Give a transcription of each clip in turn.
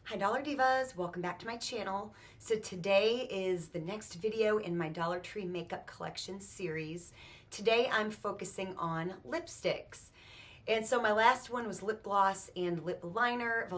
Hi Dollar Divas, welcome back to my channel. So today is the next video in my Dollar Tree makeup collection series. Today I'm focusing on lipsticks. And so my last one was lip gloss and lip liner.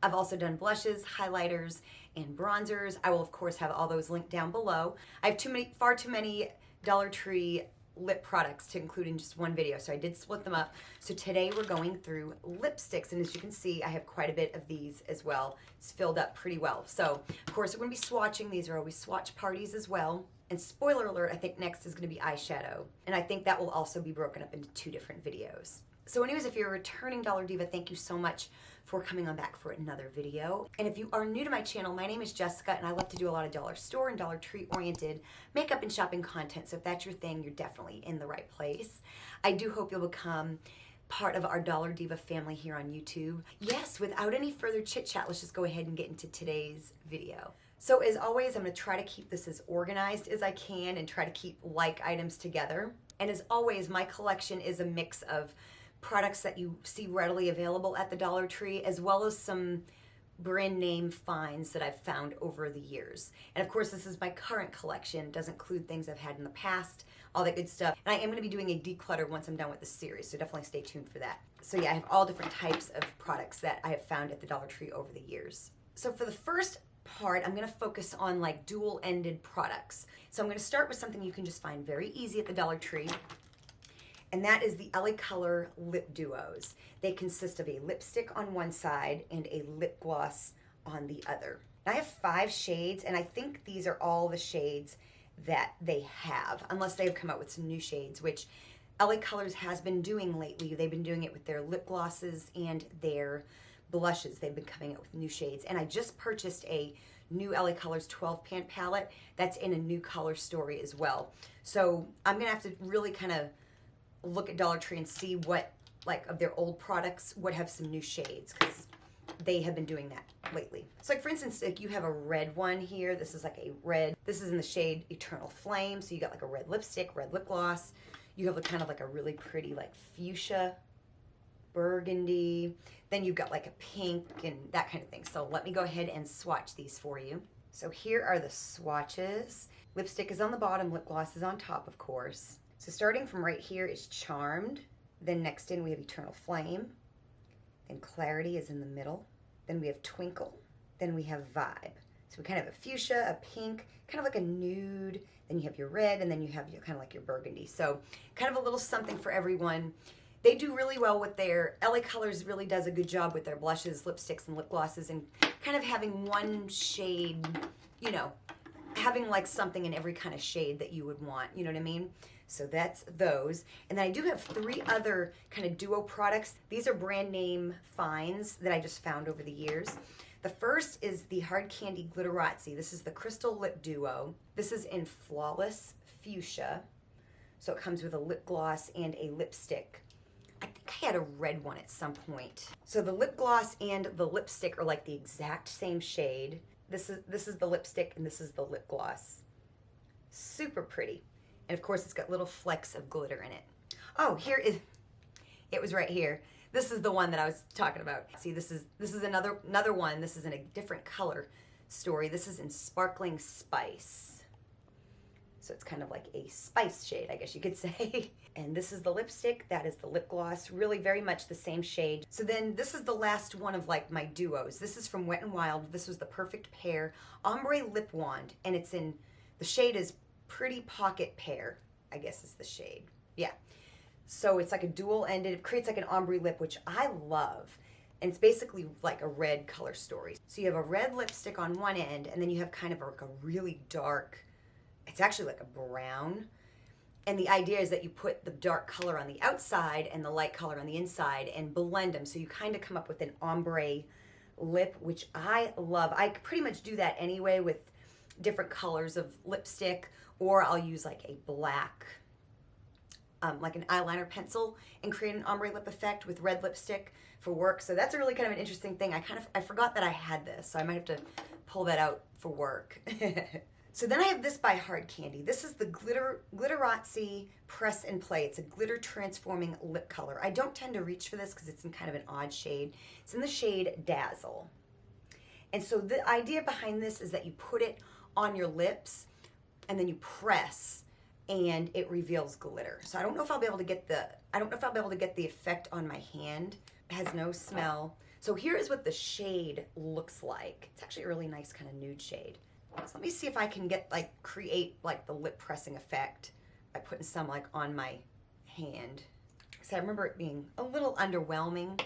I've also done blushes, highlighters, and bronzers. I will of course have all those linked down below. I have far too many Dollar Tree lip products to include in just one video, so I did split them up. So today we're going through lipsticks, and as you can see I have quite a bit of these as well. It's filled up pretty well. So of course we're going to be swatching. These are always swatch parties as well. And spoiler alert, I think next is going to be eyeshadow, and I think that will also be broken up into 2 different videos. So anyways, if you're a returning Dollar Diva, thank you so much for coming on back for another video. And if you are new to my channel, my name is Jessica, and I love to do a lot of dollar store and Dollar Tree oriented makeup and shopping content. So if that's your thing, you're definitely in the right place. I do hope you'll become part of our Dollar Diva family here on YouTube. Yes, without any further chit chat, let's just go ahead and get into today's video. So as always, I'm going to try to keep this as organized as I can and try to keep like items together. And as always, my collection is a mix of products that you see readily available at the Dollar Tree, as well as some brand name finds that I've found over the years. And of course, this is my current collection. It does include things I've had in the past, all that good stuff. And I am going to be doing a declutter once I'm done with the series, so definitely stay tuned for that. So yeah, I have all different types of products that I have found at the Dollar Tree over the years. So for the first part, I'm going to focus on like dual-ended products. So I'm going to start with something you can just find very easy at the Dollar Tree, and that is the LA Color Lip Duos. They consist of a lipstick on one side and a lip gloss on the other. I have 5 shades, and I think these are all the shades that they have, unless they've come out with some new shades, which LA Colors has been doing lately. They've been doing it with their lip glosses and their blushes. They've been coming out with new shades, and I just purchased a new LA Colors 12-pan palette that's in a new color story as well. So I'm gonna have to really kind of look at Dollar Tree and see what, like, of their old products would have some new shades, because they have been doing that lately. So like for instance, like you have a red one here. This is like a red, this is in the shade Eternal Flame. So you got like a red lipstick, red lip gloss. You have a kind of like a really pretty like fuchsia, burgundy. Then you've got like a pink and that kind of thing. So let me go ahead and swatch these for you. So here are the swatches. Lipstick is on the bottom, lip gloss is on top, of course. So starting from right here is Charmed. Then next in we have Eternal Flame. Then Clarity is in the middle. Then we have Twinkle. Then we have Vibe. So we kind of have a fuchsia, a pink, kind of like a nude. Then you have your red, and then you have your kind of like your burgundy. So kind of a little something for everyone. They do really well with their, LA Colors really does a good job with their blushes, lipsticks, and lip glosses, and kind of having one shade, you know, having like something in every kind of shade that you would want, you know what I mean? So that's those. And then I do have 3 other kind of duo products. These are brand name finds that I just found over the years. The first is the Hard Candy Glitterazzi. This is the Crystal Lip Duo. This is in Flawless Fuchsia. So it comes with a lip gloss and a lipstick. I think I had a red one at some point. So the lip gloss and the lipstick are like the exact same shade. This is the lipstick and this is the lip gloss. Super pretty. And of course it's got little flecks of glitter in it. Oh, here is, it was right here. This is the one that I was talking about. See, this is another one. This is in a different color story. This is in Sparkling Spice. So it's kind of like a spice shade, I guess you could say. And this is the lipstick, that is the lip gloss, really very much the same shade. So then this is the last one of like my duos. This is from Wet n Wild. This was the Perfect Pear Ombre Lip Wand, and it's in, the shade is Pretty Pocket Pear, I guess is the shade. Yeah. So it's like a dual-ended, it creates like an ombre lip, which I love. And it's basically like a red color story. So you have a red lipstick on one end, and then you have kind of like a really dark, it's actually like a brown. And the idea is that you put the dark color on the outside and the light color on the inside and blend them. So you kind of come up with an ombre lip, which I love. I pretty much do that anyway with different colors of lipstick, or I'll use like a black, like an eyeliner pencil, and create an ombre lip effect with red lipstick for work. So that's a really kind of an interesting thing. I forgot that I had this, so I might have to pull that out for work. So then I have this by Hard Candy. This is the Glitterazzi Press and Play. It's a glitter transforming lip color. I don't tend to reach for this because it's in kind of an odd shade. It's in the shade Dazzle. And so the idea behind this is that you put it on your lips and then you press and it reveals glitter. So I don't know if I'll be able to get the effect on my hand. It has no smell. So here is what the shade looks like. It's actually a really nice kind of nude shade. So let me see if I can create like the lip pressing effect by putting some like on my hand. So I remember it being a little underwhelming.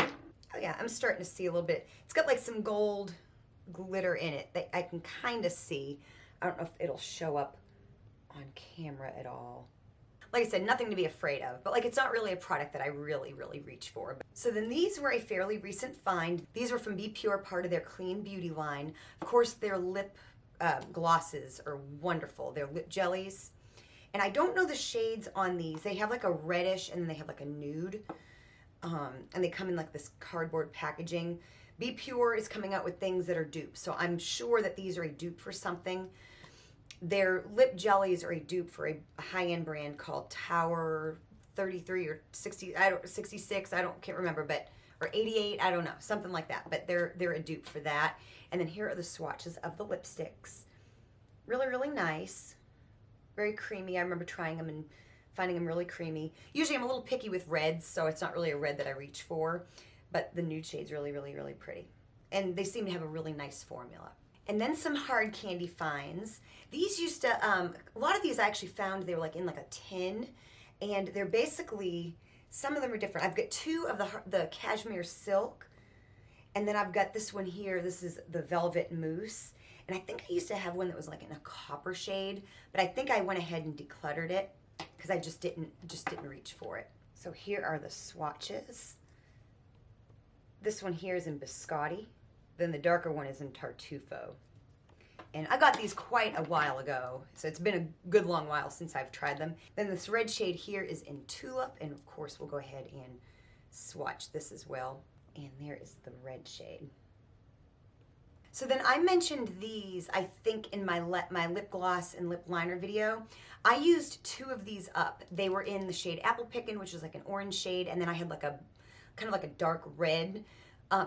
Oh yeah, I'm starting to see a little bit. It's got like some gold glitter in it that I can kind of see. I don't know if it'll show up on camera at all. Like I said, nothing to be afraid of, but like it's not really a product that I really reach for. So then these were a fairly recent find. These were from BePure, part of their clean beauty line. Of course, their lip glosses are wonderful. They're lip jellies. And I don't know the shades on these. They have like a reddish and then they have like a nude. And they come in like this cardboard packaging. BePure is coming out with things that are dupes. So I'm sure that these are a dupe for something. Their lip jellies are a dupe for a high-end brand called Tower 33 or 60, 66, can't remember, but, or 88, I don't know, something like that. But they're a dupe for that. And then here are the swatches of the lipsticks. Really nice. Very creamy. I remember trying them and finding them really creamy. Usually I'm a little picky with reds, so it's not really a red that I reach for. But the nude shade's really pretty. And they seem to have a really nice formula. And then some hard candy finds. These used to, a lot of these I actually found they were like in like a tin. And they're basically, some of them are different. I've got two of the cashmere silk. And then I've got this one here. This is the velvet mousse. And I think I used to have one that was like in a copper shade. But I think I went ahead and decluttered it because I just didn't reach for it. So here are the swatches. This one here is in biscotti. Then the darker one is in tartufo. And I got these quite a while ago, so it's been a good long while since I've tried them. Then this red shade here is in tulip, and of course we'll go ahead and swatch this as well. And there is the red shade. So then I mentioned these, I think, in my lip gloss and lip liner video. I used two of these up. They were in the shade Apple Pickin', which is like an orange shade, and then I had like a kind of like a dark red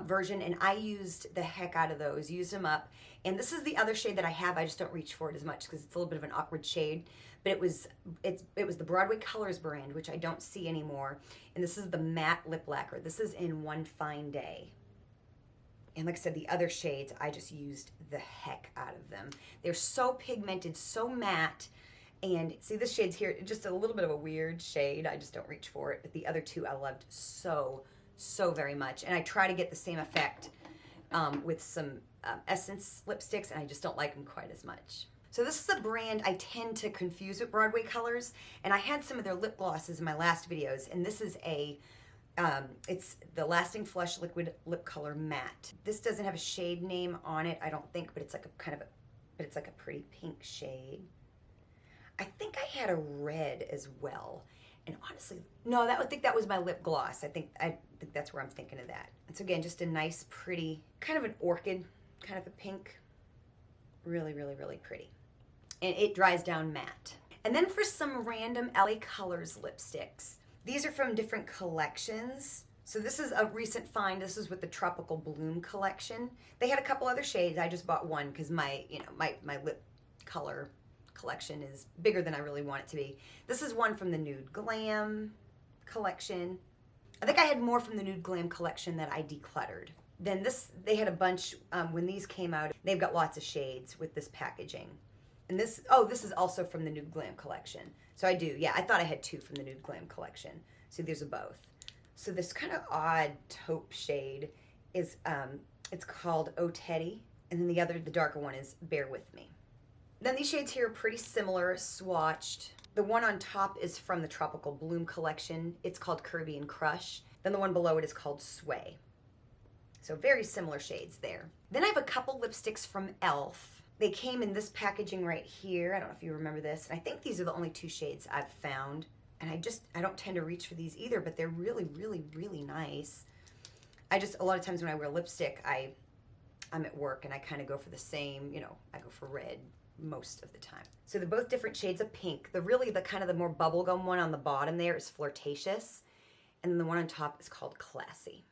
version, and I used the heck out of those, used them up. And this is the other shade that I have. I just don't reach for it as much because it's a little bit of an awkward shade. But it was the Broadway Colors brand, which I don't see anymore. And this is the matte lip lacquer. This is in One Fine Day. And like I said, the other shades, I just used the heck out of them. They're so pigmented, so matte. And see, this shade's here, just a little bit of a weird shade. I just don't reach for it. But the other two I loved so very much. And I try to get the same effect with some Essence lipsticks, and I just don't like them quite as much. So this is a brand I tend to confuse with Broadway Colors, and I had some of their lip glosses in my last videos, and this is it's the Lasting Flush Liquid Lip Color Matte. This doesn't have a shade name on it, I don't think, but it's like it's like a pretty pink shade. I think I had a red as well. And honestly, no, I think that was my lip gloss. I think that's where I'm thinking of that. It's again just a nice, pretty, kind of an orchid, kind of a pink. Really pretty. And it dries down matte. And then for some random LA Colors lipsticks. These are from different collections. So this is a recent find. This is with the Tropical Bloom collection. They had a couple other shades. I just bought one because my lip color collection is bigger than I really want it to be. This is one from the Nude Glam collection. I think I had more from the Nude Glam collection that I decluttered. Then they had a bunch when these came out. They've got lots of shades with this packaging. And this is also from the Nude Glam collection. So I do, yeah, I thought I had two from the Nude Glam collection. So these are both. So this kind of odd taupe shade is, it's called Oh Teddy. And then the darker one is Bear With Me. Then these shades here are pretty similar, swatched. The one on top is from the Tropical Bloom collection. It's called Caribbean Crush. Then the one below it is called Sway. So very similar shades there. Then I have a couple lipsticks from e.l.f. They came in this packaging right here. I don't know if you remember this. And I think these are the only two shades I've found. And I don't tend to reach for these either, but they're really nice. A lot of times when I wear lipstick, I'm at work and I kind of go for the same, I go for red most of the time. So they're both different shades of pink. The kind of the more bubblegum one on the bottom there is Flirtatious. And then the one on top is called Classy.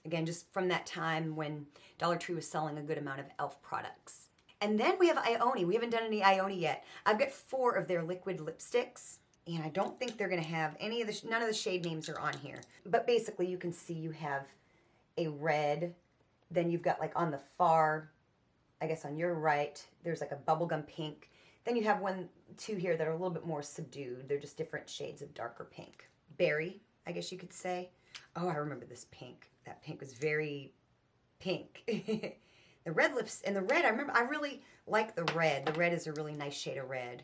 Again, just from that time when Dollar Tree was selling a good amount of e.l.f. products. And then we have Ioni. We haven't done any Ioni yet. I've got 4 of their liquid lipsticks, and I don't think they're gonna have any of the, none of the shade names are on here. But basically you can see you have a red, then you've got like on the far, I guess on your right, there's like a bubblegum pink. Then you have 2 here that are a little bit more subdued. They're just different shades of darker pink. Berry, I guess you could say. Oh, I remember this pink. That pink was very pink. The red lips, and the red, I really like the red. The red is a really nice shade of red.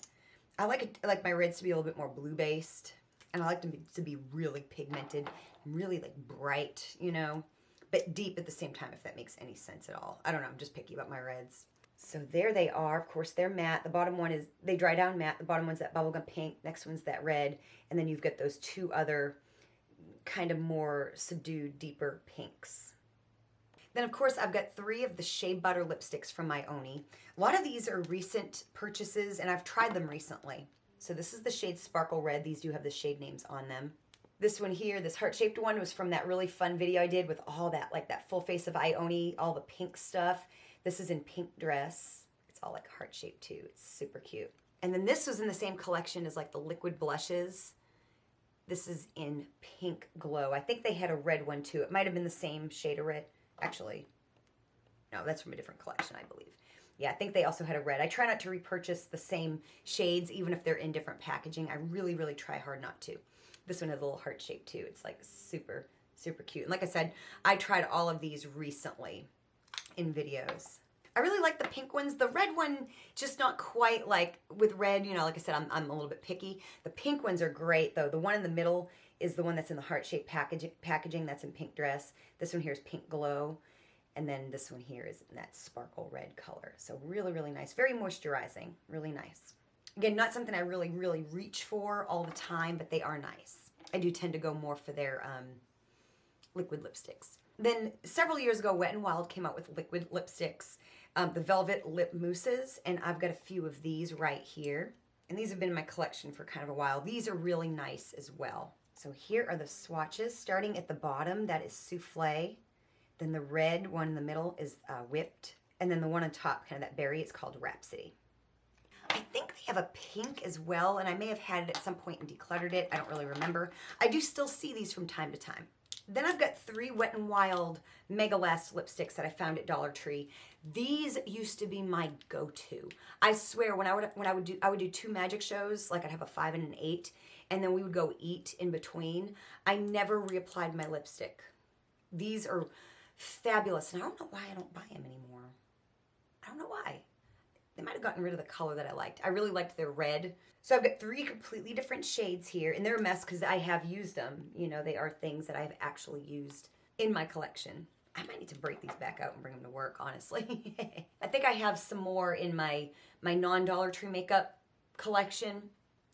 I like my reds to be a little bit more blue-based, and I like them to be really pigmented, really like bright, you know, but deep at the same time, if that makes any sense at all. I don't know, I'm just picky about my reds. So there they are. Of course, they're matte. The bottom one is, they dry down matte. The bottom one's that bubblegum pink. Next one's that red. And then you've got those 2 other kind of more subdued, deeper pinks. Then, of course, I've got 3 of the Shea Butter lipsticks from Ioni. A lot of these are recent purchases, and I've tried them recently. So this is the shade Sparkle Red. These do have the shade names on them. This one here, this heart-shaped one, was from that really fun video I did with all that, like that full face of Ioni, all the pink stuff. This is in Pink Dress. It's all like heart-shaped too. It's super cute. And then this was in the same collection as like the liquid blushes. This is in Pink Glow. I think they had a red one too. It might have been the same shade of red. Actually, no, that's from a different collection, I believe. Yeah, I think they also had a red. I try not to repurchase the same shades, even if they're in different packaging. I really, really try hard not to. This one has a little heart shape too. It's like super, super cute. And like I said, I tried all of these recently in videos. I really like the pink ones. The red one, just not quite like with red, you know, like I said, I'm a little bit picky. The pink ones are great though. The one in the middle is the one that's in the heart-shaped packaging. That's in Pink Dress. This one here is Pink Glow. And then this one here is in that sparkle red color. So really, really nice. Very moisturizing. Really nice. Again, not something I really, really reach for all the time, but they are nice. I do tend to go more for their liquid lipsticks. Then several years ago, Wet n Wild came out with liquid lipsticks, the Velvet Lip Mousses, and I've got a few of these right here. And these have been in my collection for kind of a while. These are really nice as well. So here are the swatches. Starting at the bottom, that is Soufflé. Then the red one in the middle is Whipped. And then the one on top, kind of that berry, it's called Rhapsody. I think they have a pink as well, and I may have had it at some point and decluttered it. I don't really remember. I do still see these from time to time. Then I've got 3 Wet n Wild Mega Last lipsticks that I found at Dollar Tree. These used to be my go-to. I swear, when I would do 2 magic shows, like I'd have a 5 and an 8, and then we would go eat in between. I never reapplied my lipstick. These are fabulous, and I don't know why I don't buy them anymore. I don't know why. They might have gotten rid of the color that I liked. I really liked their red. So I've got 3 completely different shades here, and they're a mess because I have used them. You know, they are things that I've actually used in my collection. I might need to break these back out and bring them to work, honestly. I think I have some more in my non-Dollar Tree makeup collection.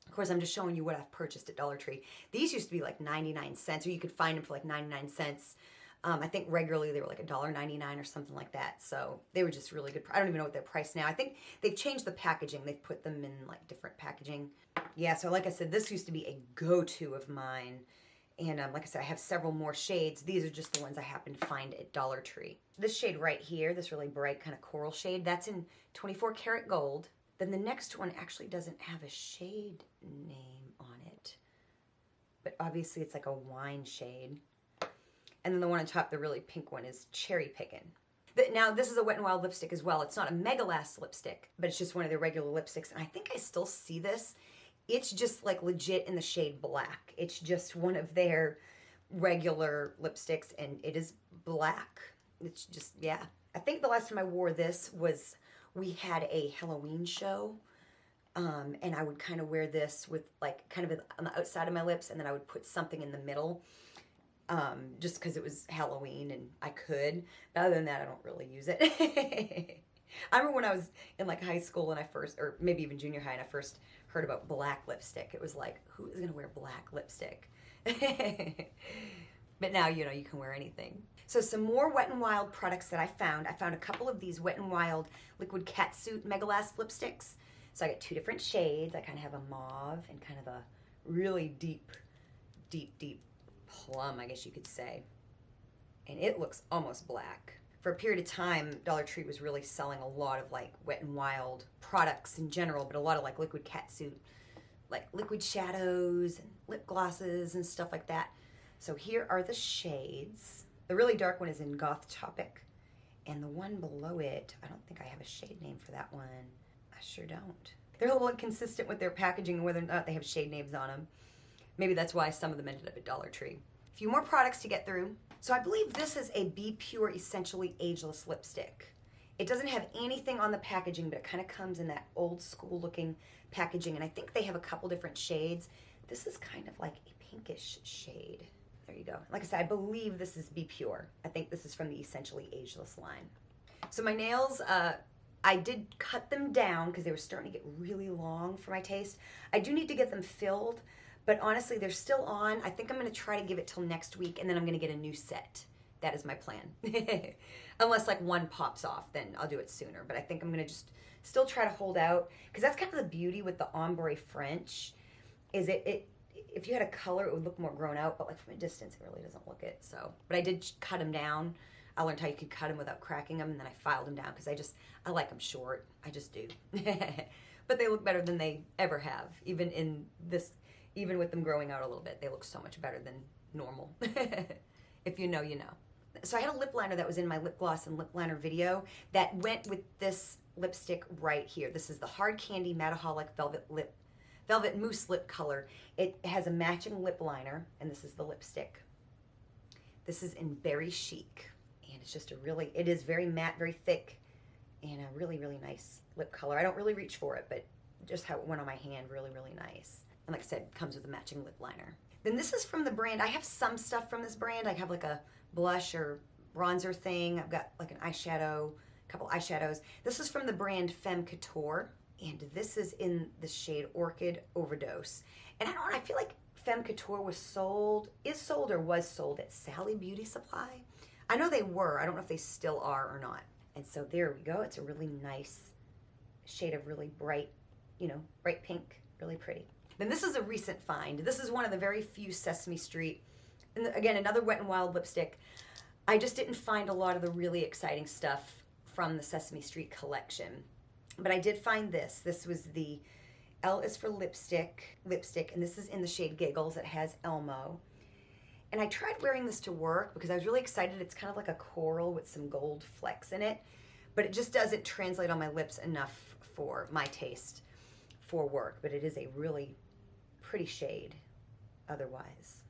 Of course, I'm just showing you what I've purchased at Dollar Tree. These used to be like 99 cents, or you could find them for like 99 cents. I think regularly they were like $1.99 or something like that. So they were just really good. I don't even know what they're priced now. I think they've changed the packaging. They've put them in like different packaging. Yeah, so like I said, this used to be a go-to of mine. And like I said, I have several more shades. These are just the ones I happened to find at Dollar Tree. This shade right here, this really bright kind of coral shade, that's in 24 karat gold. Then the next one actually doesn't have a shade name on it. But obviously it's like a wine shade. And then the one on top, the really pink one, is Cherry Pickin'. Now, this is a Wet n Wild lipstick as well. It's not a Mega Last lipstick, but it's just one of their regular lipsticks. And I think I still see this. It's just like legit in the shade black. It's just one of their regular lipsticks, and it is black. It's just, yeah. I think the last time I wore this was, we had a Halloween show. And I would kind of wear this with like kind of on the outside of my lips, and then I would put something in the middle. Just because it was Halloween and I could. But other than that, I don't really use it. I remember when I was in like high school and I first, or maybe even junior high, and I first heard about black lipstick. It was like, who is going to wear black lipstick? But now, you know, you can wear anything. So some more Wet n Wild products that I found. I found a couple of these Wet n Wild Liquid Catsuit Mega Last lipsticks. So I got 2 different shades. I kind of have a mauve and kind of a really deep, deep, deep plum, I guess you could say. and it looks almost black. For a period of time, Dollar Tree was really selling a lot of like Wet n Wild products in general, but a lot of like liquid catsuit, like liquid shadows and lip glosses and stuff like that. So here are the shades. The really dark one is in Goth Topic, and the one below it, I don't think I have a shade name for that one. I sure don't. They're a little inconsistent with their packaging and whether or not they have shade names on them. Maybe that's why some of them ended up at Dollar Tree. A few more products to get through. So I believe this is a BePure Essentially Ageless Lipstick. It doesn't have anything on the packaging, but it kind of comes in that old school looking packaging, and I think they have a couple different shades. This is kind of like a pinkish shade. There you go. Like I said, I believe this is BePure. I think this is from the Essentially Ageless line. So my nails, I did cut them down because they were starting to get really long for my taste. I do need to get them filled, but honestly, they're still on. I think I'm going to try to give it till next week, and then I'm going to get a new set. That is my plan. Unless like one pops off, then I'll do it sooner. But I think I'm going to just still try to hold out, because that's kind of the beauty with the ombre French, is it if you had a color, it would look more grown out, but like from a distance, it really doesn't look it. So, but I did cut them down. I learned how you could cut them without cracking them, and then I filed them down because I like them short. I just do. But they look better than they ever have, even with them growing out a little bit. They look so much better than normal. If you know, you know. So I had a lip liner that was in my lip gloss and lip liner video that went with this lipstick right here. This is the Hard Candy Mataholic Velvet Mousse Lip Color. It has a matching lip liner, and this is the lipstick. This is in Berry Chic, and it's just it is very matte, very thick, and a really, really nice lip color. I don't really reach for it, but just how it went on my hand, really, really nice. And like I said, it comes with a matching lip liner. Then this is from the brand. I have some stuff from this brand. I have like a blush or bronzer thing. I've got like an eyeshadow, a couple eyeshadows. This is from the brand Femme Couture, and this is in the shade Orchid Overdose. And I don't know, I feel like Femme Couture is sold at Sally Beauty Supply. I know they were. I don't know if they still are or not. And so there we go. It's a really nice shade of really bright, bright pink, really pretty. Then this is a recent find. This is one of the very few Sesame Street, and again, another Wet n Wild lipstick. I just didn't find a lot of the really exciting stuff from the Sesame Street collection. But I did find this. This was the L is for lipstick, and this is in the shade Giggles. It has Elmo. And I tried wearing this to work because I was really excited. It's kind of like a coral with some gold flecks in it, but it just doesn't translate on my lips enough for my taste for work, but it is a really pretty shade otherwise.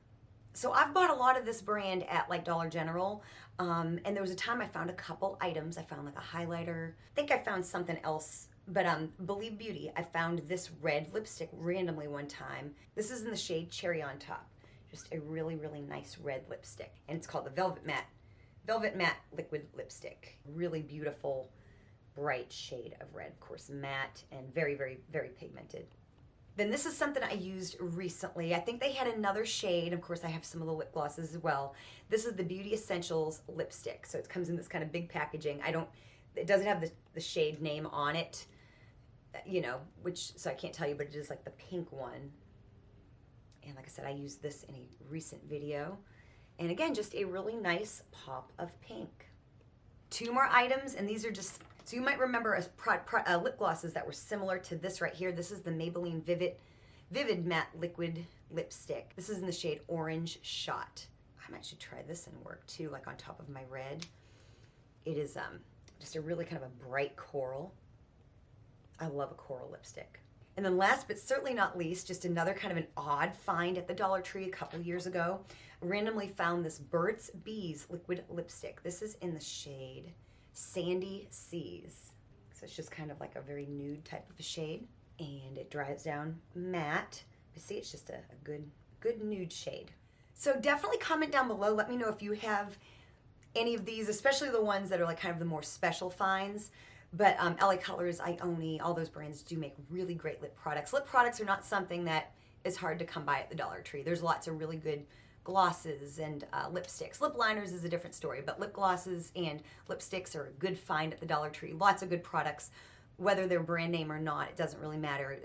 So I've bought a lot of this brand at like Dollar General, and there was a time I found a couple items. I found like a highlighter. I think I found something else, but Believe Beauty, I found this red lipstick randomly one time. This is in the shade Cherry on Top. Just a really, really nice red lipstick, and it's called the Velvet Matte Liquid Lipstick. Really beautiful, bright shade of red, of course, matte and very, very, very pigmented. Then this is something I used recently. I think they had another shade. Of course, I have some of the lip glosses as well. This is the Beauty Essentials lipstick. So it comes in this kind of big packaging. It doesn't have the shade name on it, so I can't tell you, but it is like the pink one. And like I said, I used this in a recent video. And again, just a really nice pop of pink. Two more items, and these are just, so you might remember lip glosses that were similar to this right here. This is the Maybelline Vivid Matte Liquid Lipstick. This is in the shade Orange Shot. I might should try this in work too, like on top of my red. It is just a really kind of a bright coral. I love a coral lipstick. And then last but certainly not least, just another kind of an odd find at the Dollar Tree a couple years ago. I randomly found this Burt's Bees liquid lipstick. This is in the shade Sandy Seas. So it's just kind of like a very nude type of a shade. And it dries down matte. But see, it's just a good nude shade. So definitely comment down below. Let me know if you have any of these, especially the ones that are like kind of the more special finds. But LA Colors, Ioni, all those brands do make really great lip products. Lip products are not something that is hard to come by at the Dollar Tree. There's lots of really good glosses and lipsticks. Lip liners is a different story, but lip glosses and lipsticks are a good find at the Dollar Tree. Lots of good products, whether they're brand name or not, it doesn't really matter.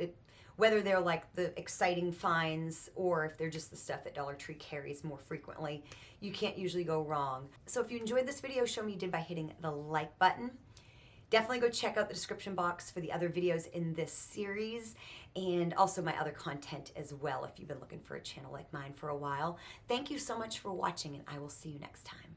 whether they're like the exciting finds or if they're just the stuff that Dollar Tree carries more frequently. You can't usually go wrong. So if you enjoyed this video, show me you did by hitting the like button. Definitely go check out the description box for the other videos in this series and also my other content as well if you've been looking for a channel like mine for a while. Thank you so much for watching, and I will see you next time.